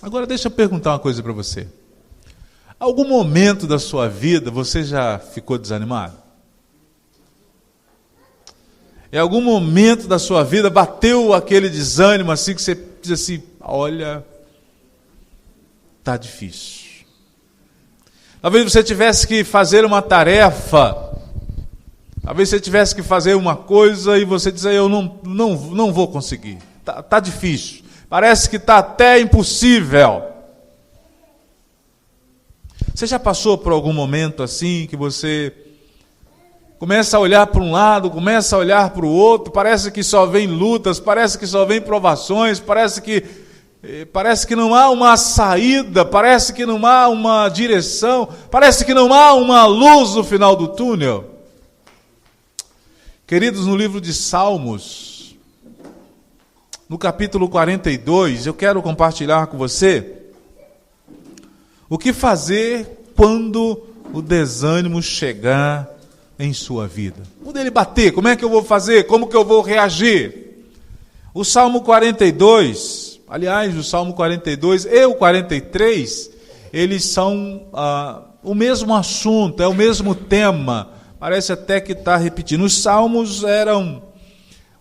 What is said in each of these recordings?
Agora deixa eu perguntar uma coisa para você. Algum momento da sua vida você já ficou desanimado? Em algum momento da sua vida bateu aquele desânimo assim que você diz assim, olha, tá difícil. Talvez você tivesse que fazer uma tarefa, talvez você tivesse que fazer uma coisa e você diz, eu não vou conseguir, tá difícil, parece que está até impossível. Você já passou por algum momento assim, que você começa a olhar para um lado, começa a olhar para o outro, parece que só vem lutas, parece que só vem provações, parece que não há uma saída, parece que não há uma direção, parece que não há uma luz no final do túnel. Queridos, no livro de Salmos, no capítulo 42, eu quero compartilhar com você o que fazer quando o desânimo chegar em sua vida. Quando ele bater, como é que eu vou fazer? Como que eu vou reagir? O Salmo 42, aliás, o Salmo 42 e o 43, eles são o mesmo assunto, é o mesmo tema. Parece até que está repetindo. Os salmos eram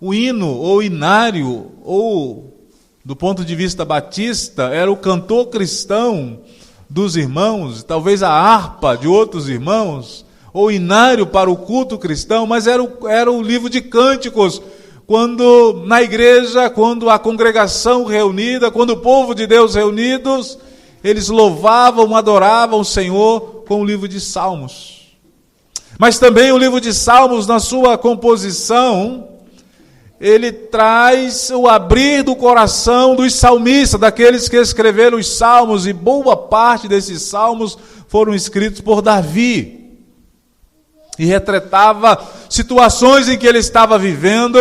o hino ou inário, ou, do ponto de vista batista, era o cantor cristão dos irmãos, talvez a harpa de outros irmãos, ou inário para o culto cristão, mas era o livro de cânticos, quando na igreja, quando a congregação reunida, quando o povo de Deus reunidos, eles louvavam, adoravam o Senhor com o livro de Salmos. Mas também o livro de Salmos, na sua composição, ele traz o abrir do coração dos salmistas, daqueles que escreveram os salmos, e boa parte desses salmos foram escritos por Davi. E retratava situações em que ele estava vivendo,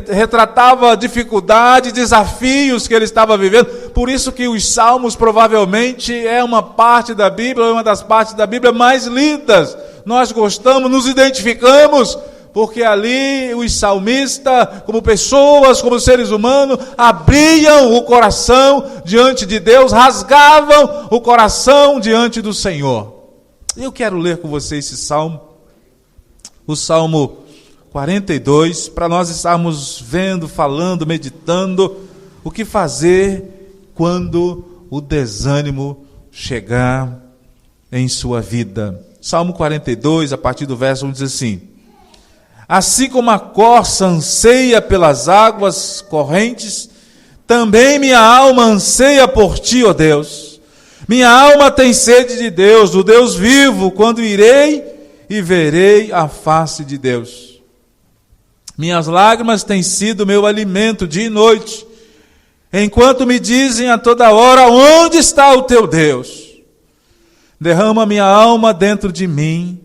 retratava dificuldades, desafios que ele estava vivendo. Por isso que os salmos provavelmente é uma parte da Bíblia, é uma das partes da Bíblia mais lidas. Nós gostamos, nos identificamos, porque ali os salmistas, como pessoas, como seres humanos, abriam o coração diante de Deus, rasgavam o coração diante do Senhor. Eu quero ler com você esse salmo, o Salmo 42, para nós estarmos vendo, falando, meditando o que fazer quando o desânimo chegar em sua vida. Salmo 42, a partir do verso 1, diz assim: assim como a corça anseia pelas águas correntes, também minha alma anseia por ti, ó Deus. Minha alma tem sede de Deus, do Deus vivo, quando irei e verei a face de Deus. Minhas lágrimas têm sido meu alimento dia e noite, enquanto me dizem a toda hora, onde está o teu Deus? Derrama minha alma dentro de mim,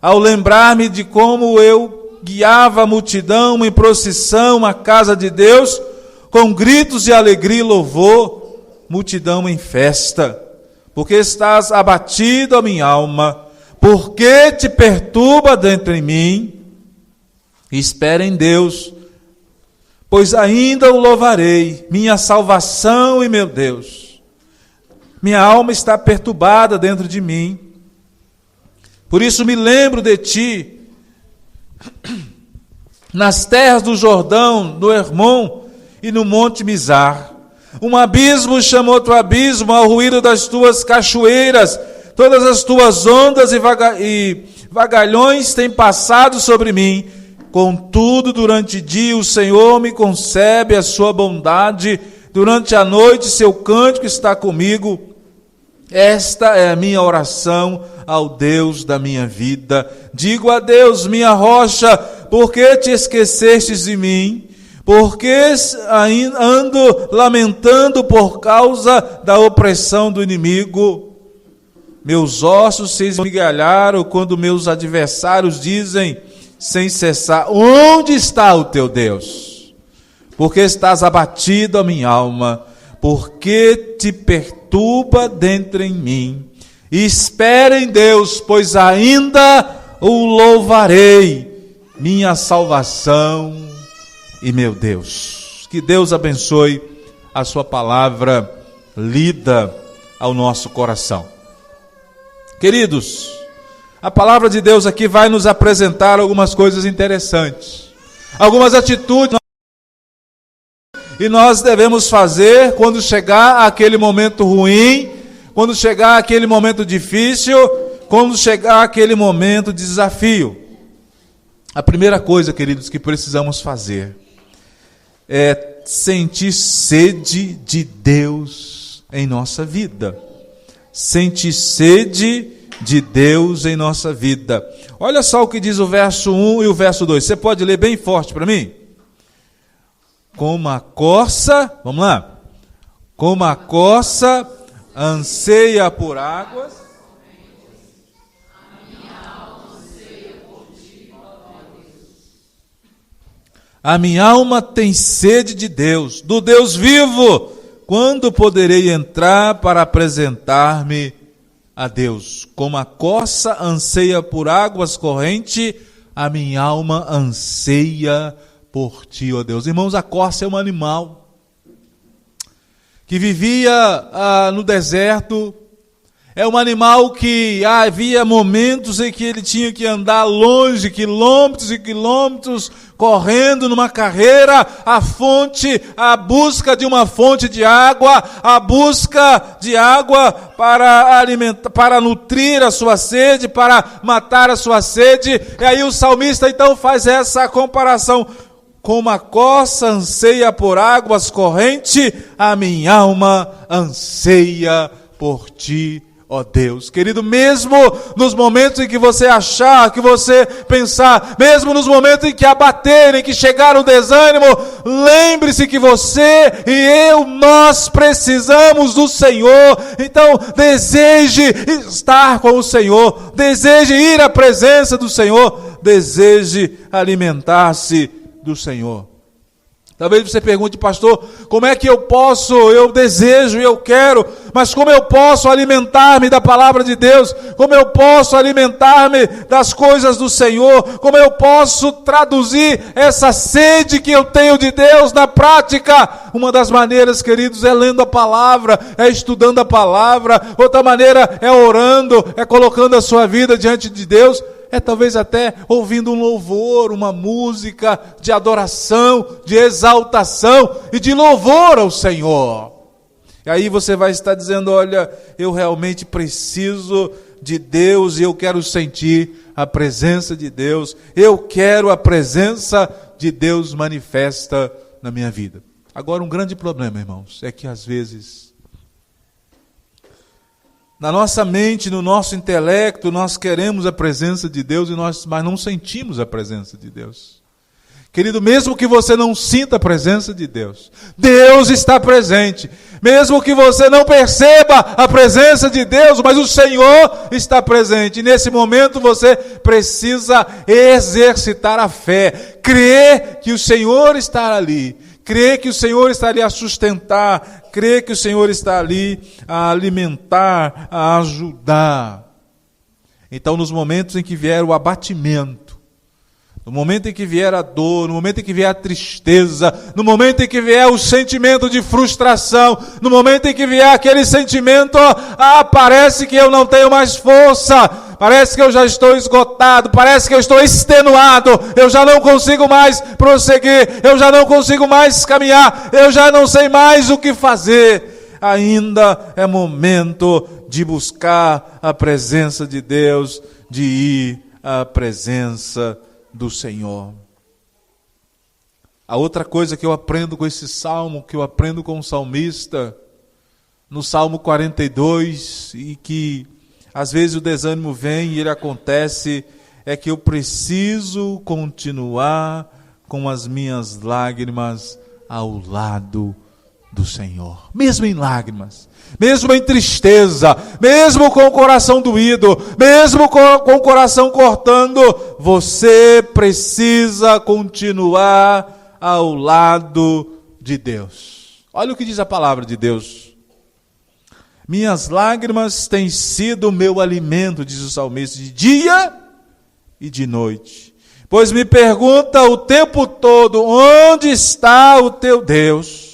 ao lembrar-me de como eu guiava a multidão em procissão à casa de Deus, com gritos de alegria e louvor, multidão em festa. Porque estás abatido a minha alma, porque te perturba dentro em mim? Espera em Deus, pois ainda o louvarei, minha salvação e meu Deus. Minha alma está perturbada dentro de mim, por isso me lembro de ti, nas terras do Jordão, do Hermon e no monte Mizar. Um abismo chamou outro abismo ao ruído das tuas cachoeiras, todas as tuas ondas e vagalhões têm passado sobre mim. Contudo, durante o dia o Senhor me concede a sua bondade, durante a noite seu cântico está comigo. Esta é a minha oração ao Deus da minha vida. Digo a Deus, minha rocha, por que te esquecestes de mim? Porque ando lamentando por causa da opressão do inimigo. Meus ossos se esmigalharam quando meus adversários dizem sem cessar, onde está o teu Deus? Porque estás abatido a minha alma, porque te perturba dentro em mim. Espera em Deus, pois ainda o louvarei, minha salvação e meu Deus. Que Deus abençoe a sua palavra lida ao nosso coração. Queridos, a palavra de Deus aqui vai nos apresentar algumas coisas interessantes, algumas atitudes e nós devemos fazer quando chegar aquele momento ruim, quando chegar aquele momento difícil, quando chegar aquele momento de desafio. A primeira coisa, queridos, que precisamos fazer é sentir sede de Deus em nossa vida. Sentir sede de Deus em nossa vida. Olha só o que diz o verso 1 e o verso 2. Você pode ler bem forte para mim? Como a corça, vamos lá. Como a corça anseia por águas, a minha alma tem sede de Deus, do Deus vivo. Quando poderei entrar para apresentar-me a Deus? Como a corça anseia por águas correntes, a minha alma anseia por ti, ó Deus. Irmãos, a corça é um animal que vivia no deserto. É um animal que havia momentos em que ele tinha que andar longe, quilômetros e quilômetros, correndo numa carreira, a busca de uma fonte de água, a busca de água para alimentar, para nutrir a sua sede, para matar a sua sede. E aí o salmista então faz essa comparação. Como a corça anseia por águas correntes, a minha alma anseia por ti, ó Deus. Querido, mesmo nos momentos em que você achar, que você pensar, mesmo nos momentos em que abaterem, que chegar o desânimo, lembre-se que você e eu, nós precisamos do Senhor. Então deseje estar com o Senhor, deseje ir à presença do Senhor, deseje alimentar-se do Senhor. Talvez você pergunte, pastor, como é que eu desejo, eu quero, mas como eu posso alimentar-me da palavra de Deus? Como eu posso alimentar-me das coisas do Senhor? Como eu posso traduzir essa sede que eu tenho de Deus na prática? Uma das maneiras, queridos, é lendo a palavra, é estudando a palavra. Outra maneira é orando, é colocando a sua vida diante de Deus. É talvez até ouvindo um louvor, uma música de adoração, de exaltação e de louvor ao Senhor. E aí você vai estar dizendo, olha, eu realmente preciso de Deus e eu quero sentir a presença de Deus. Eu quero a presença de Deus manifesta na minha vida. Agora, um grande problema, irmãos, é que às vezes na nossa mente, no nosso intelecto, nós queremos a presença de Deus, mas não sentimos a presença de Deus. Querido, mesmo que você não sinta a presença de Deus, Deus está presente. Mesmo que você não perceba a presença de Deus, mas o Senhor está presente. E nesse momento você precisa exercitar a fé, crer que o Senhor está ali, crer que o Senhor está ali a sustentar, crer que o Senhor está ali a alimentar, a ajudar. Então, nos momentos em que vier o abatimento, no momento em que vier a dor, no momento em que vier a tristeza, no momento em que vier o sentimento de frustração, no momento em que vier aquele sentimento, parece que eu não tenho mais força, parece que eu já estou esgotado, parece que eu estou extenuado, eu já não consigo mais prosseguir, eu já não consigo mais caminhar, eu já não sei mais o que fazer. Ainda é momento de buscar a presença de Deus, de ir à presença do Senhor. A outra coisa que eu aprendo com esse salmo, que eu aprendo com o salmista, no Salmo 42, e que às vezes o desânimo vem e ele acontece, é que eu preciso continuar com as minhas lágrimas ao lado do Senhor. Mesmo em lágrimas, mesmo em tristeza, mesmo com o coração doído, mesmo com o coração cortando, você precisa continuar ao lado de Deus. Olha o que diz a palavra de Deus. Minhas lágrimas têm sido o meu alimento, diz o salmista, de dia e de noite. Pois me pergunta o tempo todo, onde está o teu Deus?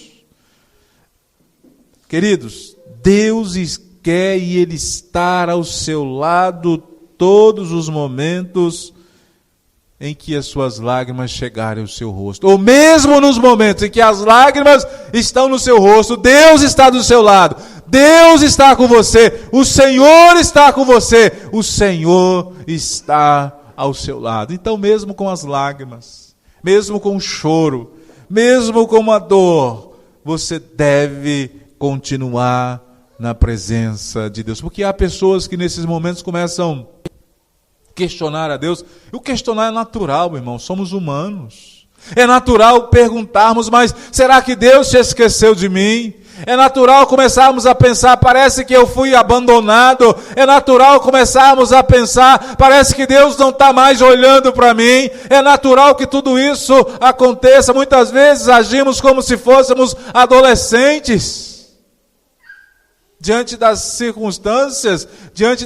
Queridos, Deus quer e Ele está ao seu lado todos os momentos em que as suas lágrimas chegarem ao seu rosto. Ou mesmo nos momentos em que as lágrimas estão no seu rosto, Deus está do seu lado. Deus está com você. O Senhor está com você. O Senhor está ao seu lado. Então, mesmo com as lágrimas, mesmo com o choro, mesmo com a dor, você deve continuar na presença de Deus. Porque há pessoas que nesses momentos começam a questionar a Deus. E o questionar é natural, meu irmão, somos humanos. É natural perguntarmos, mas será que Deus se esqueceu de mim? É natural começarmos a pensar, parece que eu fui abandonado. É natural começarmos a pensar, parece que Deus não está mais olhando para mim. É natural que tudo isso aconteça. Muitas vezes agimos como se fôssemos adolescentes. Diante das circunstâncias, diante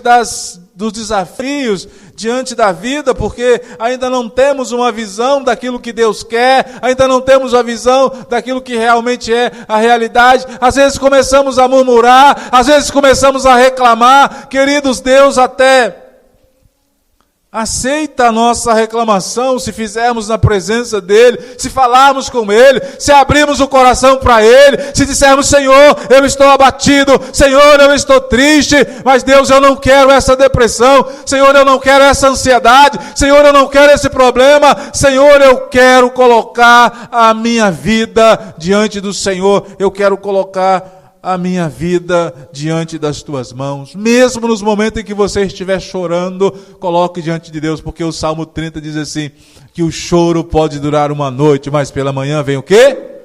dos desafios, diante da vida, porque ainda não temos uma visão daquilo que Deus quer, ainda não temos a visão daquilo que realmente é a realidade. Às vezes começamos a murmurar, às vezes começamos a reclamar. Queridos, Deus até aceita a nossa reclamação se fizermos na presença dEle, se falarmos com Ele, se abrirmos o coração para Ele, se dissermos: Senhor, eu estou abatido, Senhor, eu estou triste, mas Deus, eu não quero essa depressão, Senhor, eu não quero essa ansiedade, Senhor, eu não quero esse problema, Senhor, eu quero colocar a minha vida diante do Senhor, eu quero colocar a minha vida diante das tuas mãos. Mesmo nos momentos em que você estiver chorando, coloque diante de Deus, porque o Salmo 30 diz assim, que o choro pode durar uma noite, mas pela manhã vem o quê?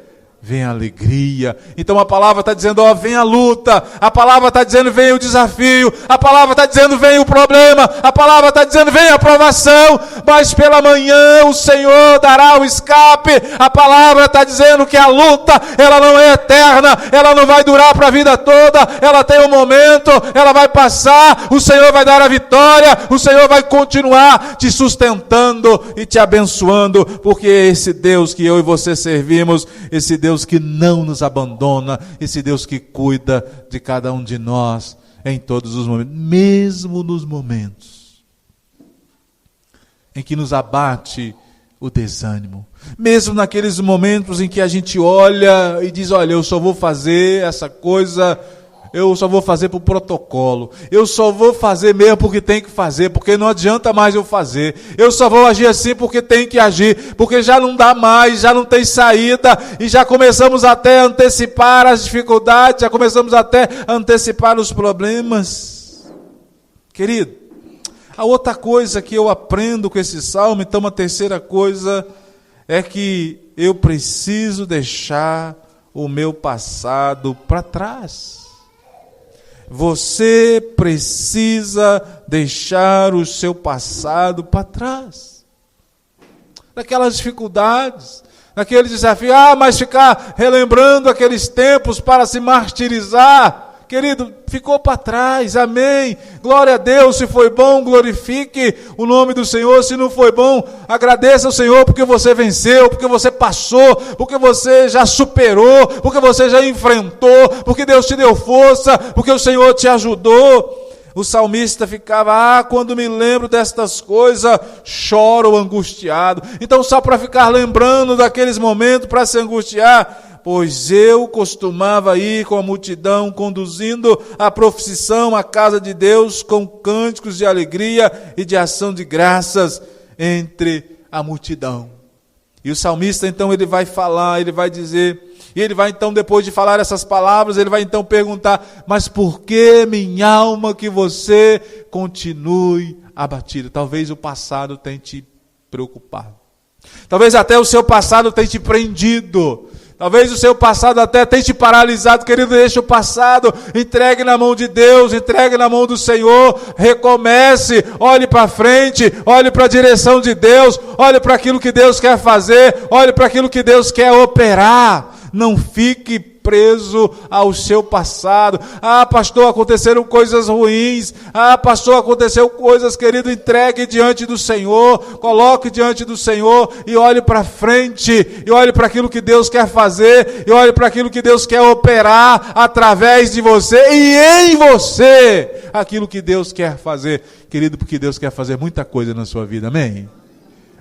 Vem a alegria. Então a palavra está dizendo, vem a luta. A palavra está dizendo, vem o desafio. A palavra está dizendo, vem o problema. A palavra está dizendo, vem a provação. Mas pela manhã o Senhor dará o escape. A palavra está dizendo que a luta, ela não é eterna. Ela não vai durar para a vida toda. Ela tem um momento, ela vai passar. O Senhor vai dar a vitória. O Senhor vai continuar te sustentando e te abençoando. Porque esse Deus que eu e você servimos, esse Deus que não nos abandona, esse Deus que cuida de cada um de nós em todos os momentos, mesmo nos momentos em que nos abate o desânimo, mesmo naqueles momentos em que a gente olha e diz, olha, eu só vou fazer essa coisa, eu só vou fazer por protocolo, eu só vou fazer mesmo porque tem que fazer, porque não adianta mais eu fazer, eu só vou agir assim porque tem que agir, porque já não dá mais, já não tem saída, e já começamos até a antecipar as dificuldades, já começamos até a antecipar os problemas. Querido, a outra coisa que eu aprendo com esse salmo, então a terceira coisa, é que eu preciso deixar o meu passado para trás. Você precisa deixar o seu passado para trás. Daquelas dificuldades, daqueles desafios. Mas ficar relembrando aqueles tempos para se martirizar. Querido, ficou para trás, amém. Glória a Deus, se foi bom, glorifique o nome do Senhor. Se não foi bom, agradeça ao Senhor porque você venceu, porque você passou, porque você já superou, porque você já enfrentou, porque Deus te deu força, porque o Senhor te ajudou. O salmista ficava, quando me lembro destas coisas, choro angustiado. Então só para ficar lembrando daqueles momentos, para se angustiar, pois eu costumava ir com a multidão, conduzindo a procissão à casa de Deus, com cânticos de alegria e de ação de graças entre a multidão. E o salmista, então, ele vai falar, ele vai dizer, e ele vai então, depois de falar essas palavras, ele vai então perguntar, mas por que, minha alma, que você continue abatido? Talvez o passado tenha te preocupado. Talvez até o seu passado tenha te prendido. Talvez o seu passado até tenha te paralisado. Querido, deixe o passado, entregue na mão de Deus, entregue na mão do Senhor, recomece, olhe para frente, olhe para a direção de Deus, olhe para aquilo que Deus quer fazer, olhe para aquilo que Deus quer operar. Não fique preso ao seu passado. Ah, pastor, aconteceram coisas ruins. Ah, pastor, aconteceu coisas, querido, entregue diante do Senhor, coloque diante do Senhor e olhe para frente, e olhe para aquilo que Deus quer fazer, e olhe para aquilo que Deus quer operar através de você e em você, aquilo que Deus quer fazer, querido, porque Deus quer fazer muita coisa na sua vida, amém?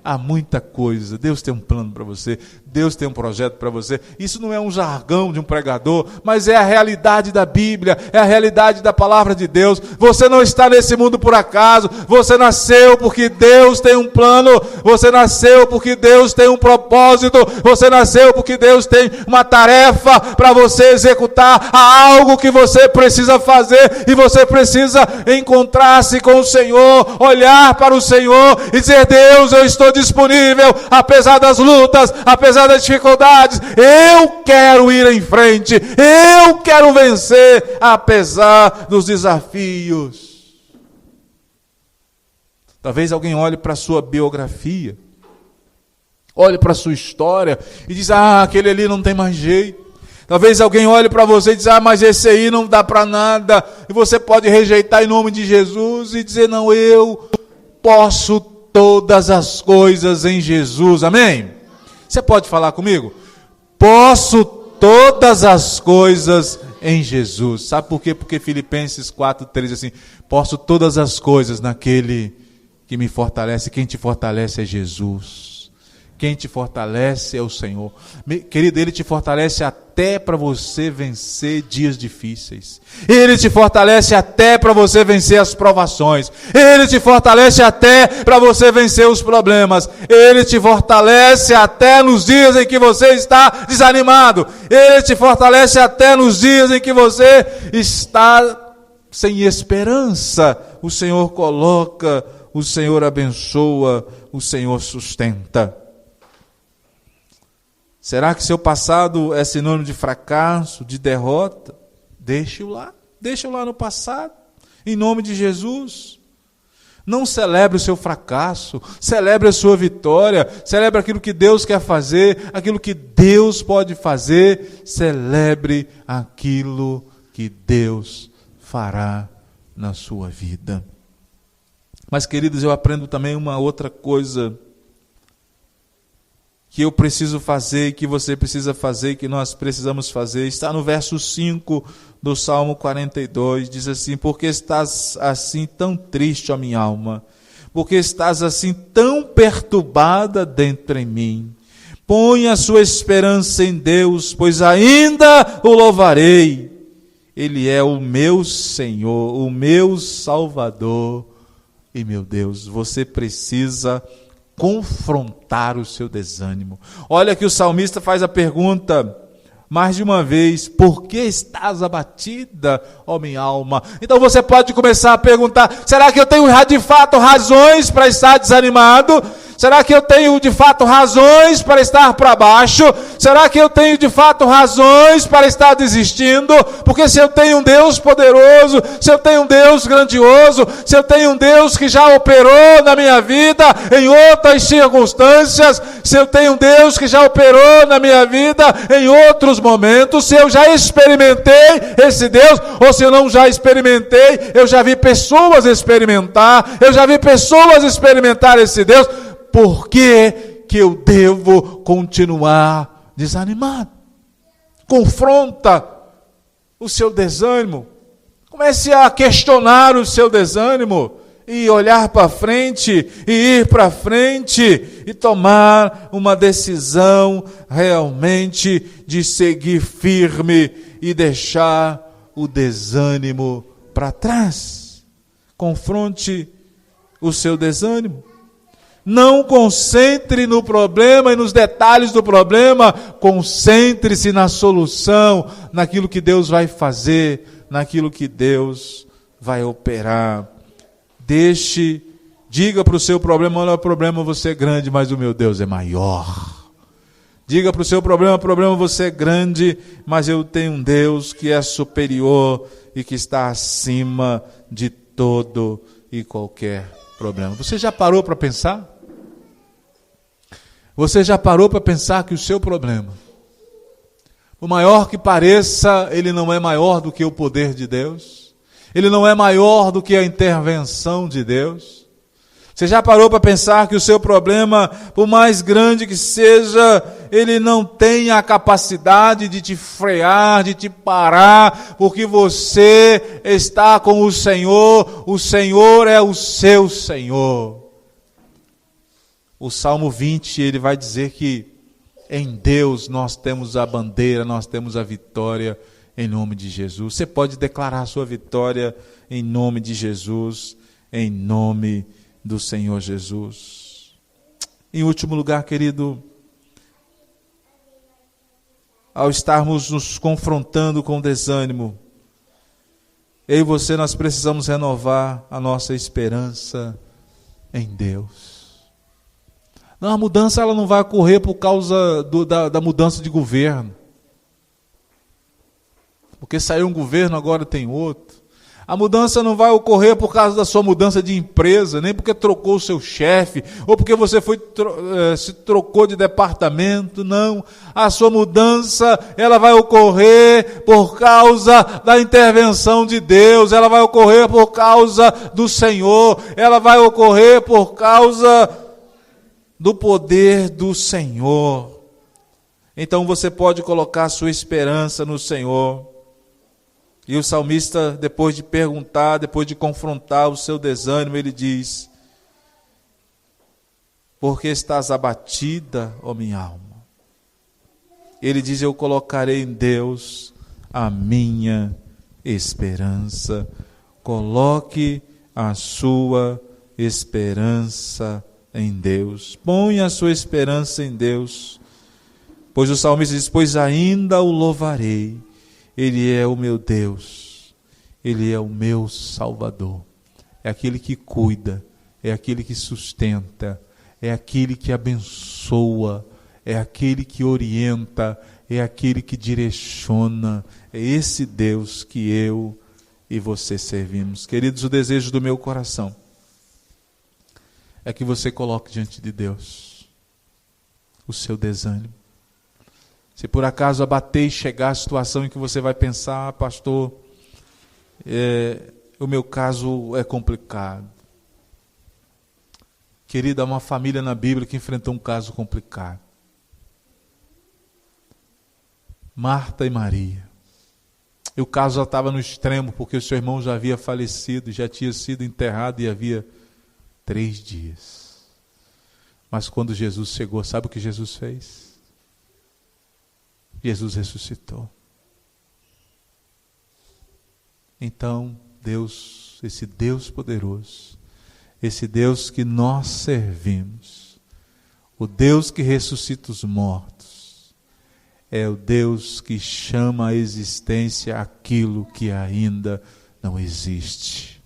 Há muita coisa, Deus tem um plano para você, Deus tem um projeto para você. Isso não é um jargão de um pregador, mas é a realidade da Bíblia, é a realidade da palavra de Deus. Você não está nesse mundo por acaso, você nasceu porque Deus tem um plano, você nasceu porque Deus tem um propósito, você nasceu porque Deus tem uma tarefa para você executar, há algo que você precisa fazer, e você precisa encontrar-se com o Senhor, olhar para o Senhor e dizer: Deus, eu estou disponível, apesar das lutas, apesar das dificuldades, eu quero ir em frente, eu quero vencer, apesar dos desafios. Talvez alguém olhe para a sua biografia, olhe para a sua história e diz: ah, aquele ali não tem mais jeito. Talvez alguém olhe para você e diz: ah, mas esse aí não dá para nada, e você pode rejeitar em nome de Jesus e dizer: não, eu posso todas as coisas em Jesus, amém? Você pode falar comigo? Posso todas as coisas em Jesus. Sabe por quê? Porque Filipenses 4:3 diz assim: posso todas as coisas naquele que me fortalece. Quem te fortalece é Jesus. Quem te fortalece é o Senhor. Querido, Ele te fortalece até para você vencer dias difíceis. Ele te fortalece até para você vencer as provações. Ele te fortalece até para você vencer os problemas. Ele te fortalece até nos dias em que você está desanimado. Ele te fortalece até nos dias em que você está sem esperança. O Senhor coloca, o Senhor abençoa, o Senhor sustenta. Será que seu passado é sinônimo de fracasso, de derrota? Deixe-o lá no passado, em nome de Jesus. Não celebre o seu fracasso, celebre a sua vitória, celebre aquilo que Deus quer fazer, aquilo que Deus pode fazer, celebre aquilo que Deus fará na sua vida. Mas, queridos, eu aprendo também uma outra coisa que eu preciso fazer, que você precisa fazer, que nós precisamos fazer. Está no verso 5 do Salmo 42, diz assim: porque estás assim tão triste, ó minha alma? Porque estás assim tão perturbada dentro em mim? Põe a sua esperança em Deus, pois ainda o louvarei. Ele é o meu Senhor, o meu Salvador e meu Deus. Você precisa confrontar o seu desânimo. Olha que o salmista faz a pergunta mais de uma vez: por que estás abatida, ó minha alma? Então você pode começar a perguntar: será que eu tenho de fato razões para estar desanimado? Será que eu tenho de fato razões para estar para baixo? Será que eu tenho de fato razões para estar desistindo? Porque se eu tenho um Deus poderoso, se eu tenho um Deus grandioso, se eu tenho um Deus que já operou na minha vida em outras circunstâncias, se eu tenho um Deus que já operou na minha vida em outros momentos, se eu já experimentei esse Deus, ou se eu não já experimentei, eu já vi pessoas experimentar esse Deus. Por que eu devo continuar desanimado? Confronta o seu desânimo. Comece a questionar o seu desânimo e olhar para frente, e ir para frente e tomar uma decisão realmente de seguir firme e deixar o desânimo para trás. Confronte o seu desânimo. Não concentre no problema e nos detalhes do problema, concentre-se na solução, naquilo que Deus vai fazer, naquilo que Deus vai operar. Diga para o seu problema: olha, o problema, você é grande, mas o meu Deus é maior. Diga para o seu problema: você é grande, mas eu tenho um Deus que é superior e que está acima de todo e qualquer problema. Você já parou para pensar? Você já parou para pensar que o seu problema Por maior que pareça, ele não é maior do que o poder de Deus. Ele não é maior do que a intervenção de Deus. Você já parou para pensar que o seu problema, por mais grande que seja, ele não tem a capacidade de te frear, de te parar, porque você está com o Senhor é o seu Senhor. O Salmo 20, ele vai dizer que em Deus nós temos a bandeira, nós temos a vitória em nome de Jesus. Você pode declarar a sua vitória em nome de Jesus, em nome do Senhor Jesus. Em último lugar, querido, ao estarmos nos confrontando com desânimo, eu e você, nós precisamos renovar a nossa esperança em Deus. Não, a mudança ela não vai ocorrer por causa da mudança de governo. Porque saiu um governo, agora tem outro. A mudança não vai ocorrer por causa da sua mudança de empresa, nem porque trocou o seu chefe, ou porque você se trocou de departamento, não. A sua mudança, ela vai ocorrer por causa da intervenção de Deus, ela vai ocorrer por causa do Senhor, ela vai ocorrer por causa do poder do Senhor. Então você pode colocar sua esperança no Senhor. E o salmista, depois de perguntar, depois de confrontar o seu desânimo, ele diz: porque estás abatida, ó minha alma? Ele diz: eu colocarei em Deus a minha esperança. Coloque a sua esperança em Deus. Ponha a sua esperança em Deus. Pois o salmista diz: pois ainda o louvarei. Ele é o meu Deus. Ele é o meu Salvador. É aquele que cuida, é aquele que sustenta, é aquele que abençoa, é aquele que orienta, é aquele que direciona. É esse Deus que eu e você servimos. Queridos, o desejo do meu coração é que você coloque diante de Deus o seu desânimo. Se por acaso abater e chegar a situação em que você vai pensar: pastor, o meu caso é complicado. Querida, há uma família na Bíblia que enfrentou um caso complicado. Marta e Maria. E o caso já estava no extremo, porque o seu irmão já havia falecido, já tinha sido enterrado e havia 3 dias. Mas quando Jesus chegou, sabe o que Jesus fez? Jesus ressuscitou. Então, Deus, esse Deus poderoso, esse Deus que nós servimos, o Deus que ressuscita os mortos, é o Deus que chama à existência aquilo que ainda não existe.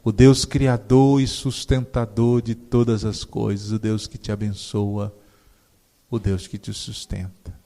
O Deus criador e sustentador de todas as coisas, o Deus que te abençoa, o Deus que te sustenta.